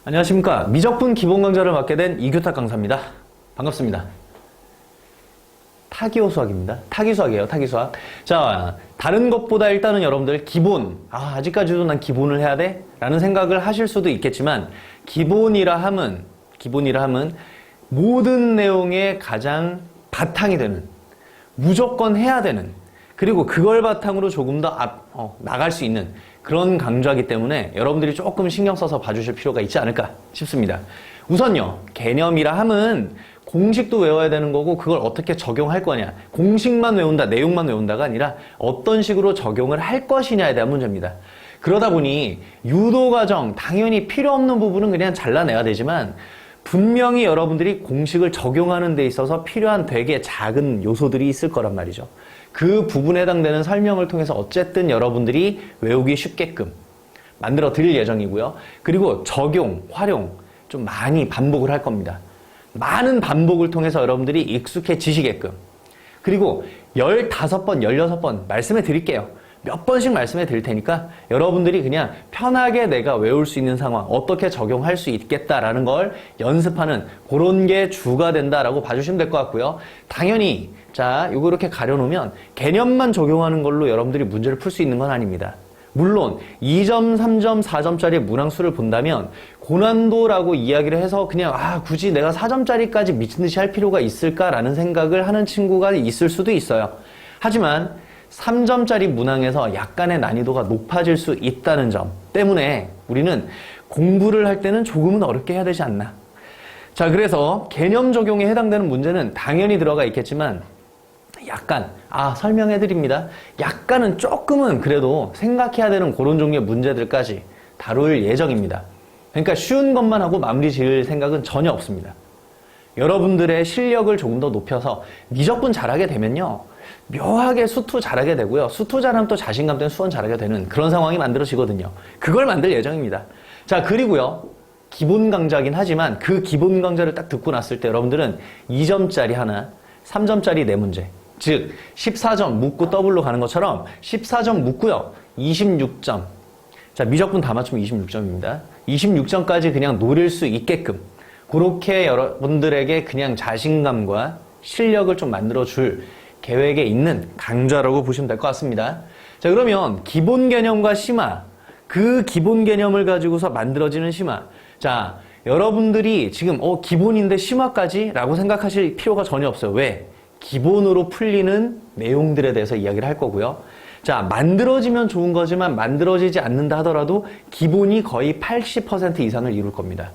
안녕하십니까. 미적분 기본 강좌를 맡게 된 이규탁 강사입니다. 반갑습니다. 타기호 수학입니다. 타기 수학이에요. 타기 수학. 자, 다른 것보다 일단은 여러분들 기본, 아직까지도 난 기본을 해야 돼? 라는 생각을 하실 수도 있겠지만 기본이라 함은 모든 내용의 가장 바탕이 되는, 무조건 해야 되는, 그리고 그걸 바탕으로 조금 더 나갈 수 있는 그런 강좌이기 때문에 여러분들이 조금 신경 써서 봐주실 필요가 있지 않을까 싶습니다. 우선요, 개념이라 함은 공식도 외워야 되는 거고 그걸 어떻게 적용할 거냐, 공식만 외운다, 내용만 외운다가 아니라 어떤 식으로 적용을 할 것이냐에 대한 문제입니다. 그러다 보니 유도과정, 당연히 필요 없는 부분은 그냥 잘라내야 되지만 분명히 여러분들이 공식을 적용하는 데 있어서 필요한 되게 작은 요소들이 있을 거란 말이죠. 그 부분에 해당되는 설명을 통해서 어쨌든 여러분들이 외우기 쉽게끔 만들어 드릴 예정이고요. 그리고 적용, 활용 좀 많이 반복을 할 겁니다. 많은 반복을 통해서 여러분들이 익숙해지시게끔. 그리고 15번, 16번 말씀해 드릴게요. 몇 번씩 말씀해 드릴 테니까 여러분들이 그냥 편하게 내가 외울 수 있는 상황, 어떻게 적용할 수 있겠다라는 걸 연습하는 그런 게 주가 된다라고 봐주시면 될 것 같고요. 당연히 자, 요거 이렇게 가려놓으면 개념만 적용하는 걸로 여러분들이 문제를 풀 수 있는 건 아닙니다. 물론 2점, 3점, 4점짜리 문항수를 본다면 고난도라고 이야기를 해서 그냥 굳이 내가 4점짜리까지 미친듯이 할 필요가 있을까라는 생각을 하는 친구가 있을 수도 있어요. 하지만 3점짜리 문항에서 약간의 난이도가 높아질 수 있다는 점 때문에 우리는 공부를 할 때는 조금은 어렵게 해야 되지 않나. 자, 그래서 개념 적용에 해당되는 문제는 당연히 들어가 있겠지만 약간 설명해 드립니다. 약간은 조금은 그래도 생각해야 되는 그런 종류의 문제들까지 다룰 예정입니다. 그러니까 쉬운 것만 하고 마무리 지을 생각은 전혀 없습니다. 여러분들의 실력을 조금 더 높여서 미적분 잘하게 되면요, 묘하게 수투 잘하게 되고요, 수투 잘하면 또 자신감 때문에 수원 잘하게 되는 그런 상황이 만들어지거든요. 그걸 만들 예정입니다. 자, 그리고요, 기본 강좌긴 하지만 그 기본 강좌를 딱 듣고 났을 때 여러분들은 2점짜리 하나, 3점짜리 4문제, 즉 14점 묻고 더블로 가는 것처럼 14점 묻고요, 26점. 자, 미적분 다 맞추면 26점입니다. 26점까지 그냥 노릴 수 있게끔 그렇게 여러분들에게 그냥 자신감과 실력을 좀 만들어줄 계획에 있는 강좌라고 보시면 될 것 같습니다. 자, 그러면 기본 개념과 심화, 그 기본 개념을 가지고서 만들어지는 심화. 자, 여러분들이 지금 기본인데 심화까지? 라고 생각하실 필요가 전혀 없어요. 왜? 기본으로 풀리는 내용들에 대해서 이야기를 할 거고요. 자, 만들어지면 좋은 거지만 만들어지지 않는다 하더라도 기본이 거의 80% 이상을 이룰 겁니다.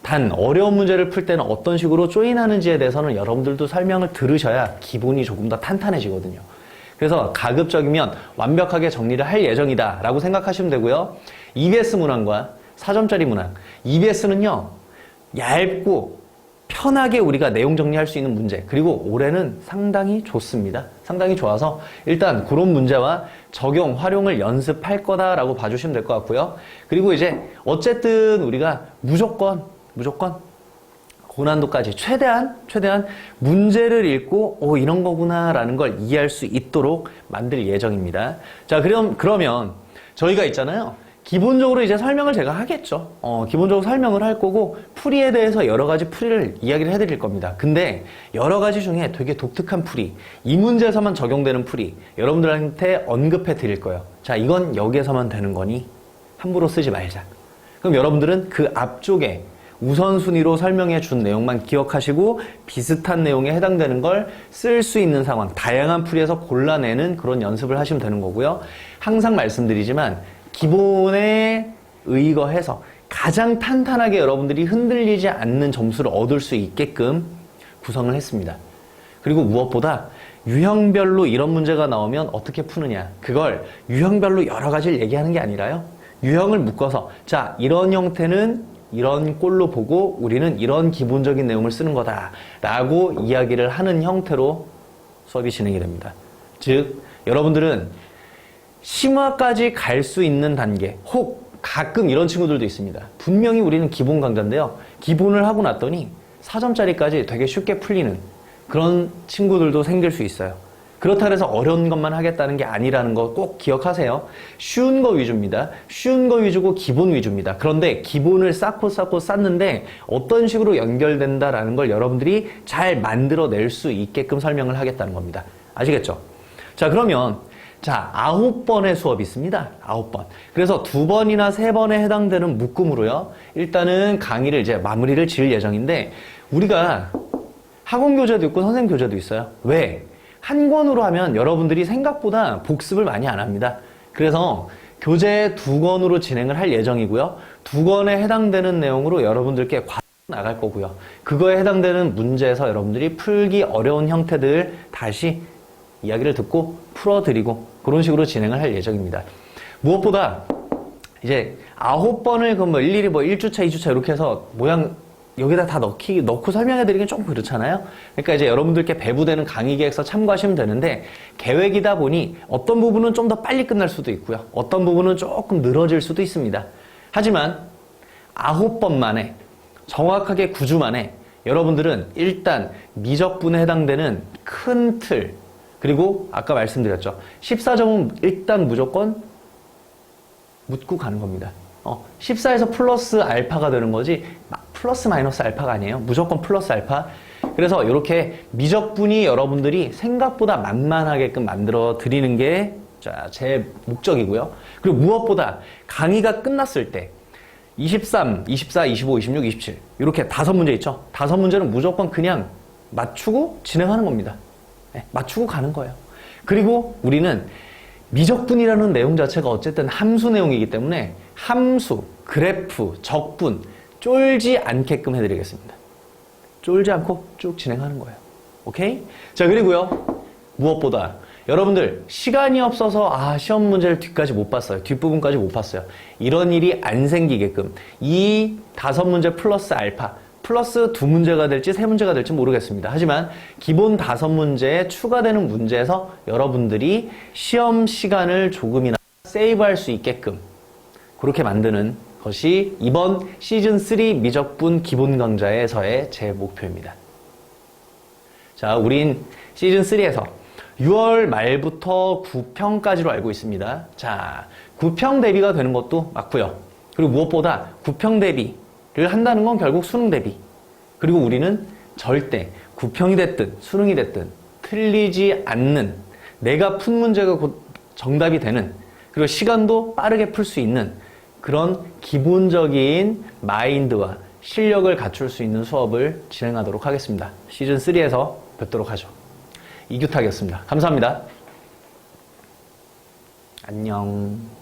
단 어려운 문제를 풀 때는 어떤 식으로 조인하는지에 대해서는 여러분들도 설명을 들으셔야 기본이 조금 더 탄탄해지거든요. 그래서 가급적이면 완벽하게 정리를 할 예정이다 라고 생각하시면 되고요. EBS 문항과 4점짜리 문항, EBS는요 얇고 편하게 우리가 내용 정리할 수 있는 문제, 그리고 올해는 상당히 좋습니다. 상당히 좋아서 일단 그런 문제와 적용, 활용을 연습할 거다라고 봐주시면 될 것 같고요. 그리고 이제 어쨌든 우리가 무조건 고난도까지 최대한 문제를 읽고 이런 거구나라는 걸 이해할 수 있도록 만들 예정입니다. 자, 그러면 저희가 있잖아요. 기본적으로 이제 설명을 제가 하겠죠. 기본적으로 설명을 할 거고 풀이에 대해서 여러 가지 풀이를 이야기를 해드릴 겁니다. 근데 여러 가지 중에 되게 독특한 풀이, 이 문제에서만 적용되는 풀이 여러분들한테 언급해 드릴 거예요. 자, 이건 여기에서만 되는 거니 함부로 쓰지 말자. 그럼 여러분들은 그 앞쪽에 우선순위로 설명해 준 내용만 기억하시고 비슷한 내용에 해당되는 걸 쓸 수 있는 상황, 다양한 풀이에서 골라내는 그런 연습을 하시면 되는 거고요. 항상 말씀드리지만 기본에 의거해서 가장 탄탄하게 여러분들이 흔들리지 않는 점수를 얻을 수 있게끔 구성을 했습니다. 그리고 무엇보다 유형별로 이런 문제가 나오면 어떻게 푸느냐, 그걸 유형별로 여러 가지를 얘기하는 게 아니라요, 유형을 묶어서 자, 이런 형태는 이런 꼴로 보고 우리는 이런 기본적인 내용을 쓰는 거다 라고 이야기를 하는 형태로 수업이 진행이 됩니다. 즉 여러분들은 심화까지 갈 수 있는 단계, 혹 가끔 이런 친구들도 있습니다. 분명히 우리는 기본 강좌인데요, 기본을 하고 났더니 4점짜리까지 되게 쉽게 풀리는 그런 친구들도 생길 수 있어요. 그렇다 해서 어려운 것만 하겠다는 게 아니라는 거 꼭 기억하세요. 쉬운 거 위주입니다. 쉬운 거 위주고 기본 위주입니다. 그런데 기본을 쌓고 쌓는데 어떤 식으로 연결된다라는 걸 여러분들이 잘 만들어낼 수 있게끔 설명을 하겠다는 겁니다. 아시겠죠? 자, 그러면 9번의 수업이 있습니다. 9번. 그래서 2번이나 3번에 해당되는 묶음으로요. 일단은 강의를 이제 마무리를 지을 예정인데 우리가 학원 교재도 있고 선생님 교재도 있어요. 왜? 한 권으로 하면 여러분들이 생각보다 복습을 많이 안 합니다. 그래서 교재 2권으로 진행을 할 예정이고요. 2권에 해당되는 내용으로 여러분들께 나갈 거고요. 그거에 해당되는 문제에서 여러분들이 풀기 어려운 형태들 다시 이야기를 듣고 풀어드리고 그런 식으로 진행을 할 예정입니다. 무엇보다 이제 9번을 뭐 일일이 1주차, 2주차 이렇게 해서 모양 여기다 다 넣고 설명해드리긴 조금 그렇잖아요. 그러니까 이제 여러분들께 배부되는 강의 계획서 참고하시면 되는데 계획이다 보니 어떤 부분은 좀 더 빨리 끝날 수도 있고요. 어떤 부분은 조금 늘어질 수도 있습니다. 하지만 9번 만에 정확하게 9주 만에 여러분들은 일단 미적분에 해당되는 큰 틀 그리고 아까 말씀드렸죠. 14점은 일단 무조건 묻고 가는 겁니다. 14에서 플러스 알파가 되는 거지 플러스 마이너스 알파가 아니에요. 무조건 플러스 알파. 그래서 이렇게 미적분이 여러분들이 생각보다 만만하게끔 만들어 드리는 게 제 목적이고요. 그리고 무엇보다 강의가 끝났을 때 23, 24, 25, 26, 27 이렇게 5문제 있죠. 5문제는 무조건 그냥 맞추고 진행하는 겁니다. 네, 맞추고 가는 거예요. 그리고 우리는 미적분이라는 내용 자체가 어쨌든 함수 내용이기 때문에 함수, 그래프, 적분 쫄지 않게끔 해드리겠습니다. 쫄지 않고 쭉 진행하는 거예요. 오케이? 자, 그리고요. 무엇보다 여러분들 시간이 없어서 시험 문제를 뒤까지 못 봤어요. 뒷부분까지 못 봤어요. 이런 일이 안 생기게끔 이 5문제 플러스 알파 플러스 2문제가 될지 3문제가 될지 모르겠습니다. 하지만 기본 5문제에 추가되는 문제에서 여러분들이 시험 시간을 조금이나 세이브할 수 있게끔 그렇게 만드는 것이 이번 시즌3 미적분 기본 강좌에서의 제 목표입니다. 자, 우린 시즌3에서 6월 말부터 9평까지로 알고 있습니다. 자, 9평 대비가 되는 것도 맞고요. 그리고 무엇보다 9평 대비를 한다는 건 결국 수능 대비. 그리고 우리는 절대 9평이 됐든 수능이 됐든 틀리지 않는 내가 푼 문제가 곧 정답이 되는 그리고 시간도 빠르게 풀 수 있는 그런 기본적인 마인드와 실력을 갖출 수 있는 수업을 진행하도록 하겠습니다. 시즌3에서 뵙도록 하죠. 이규탁이었습니다. 감사합니다. 안녕.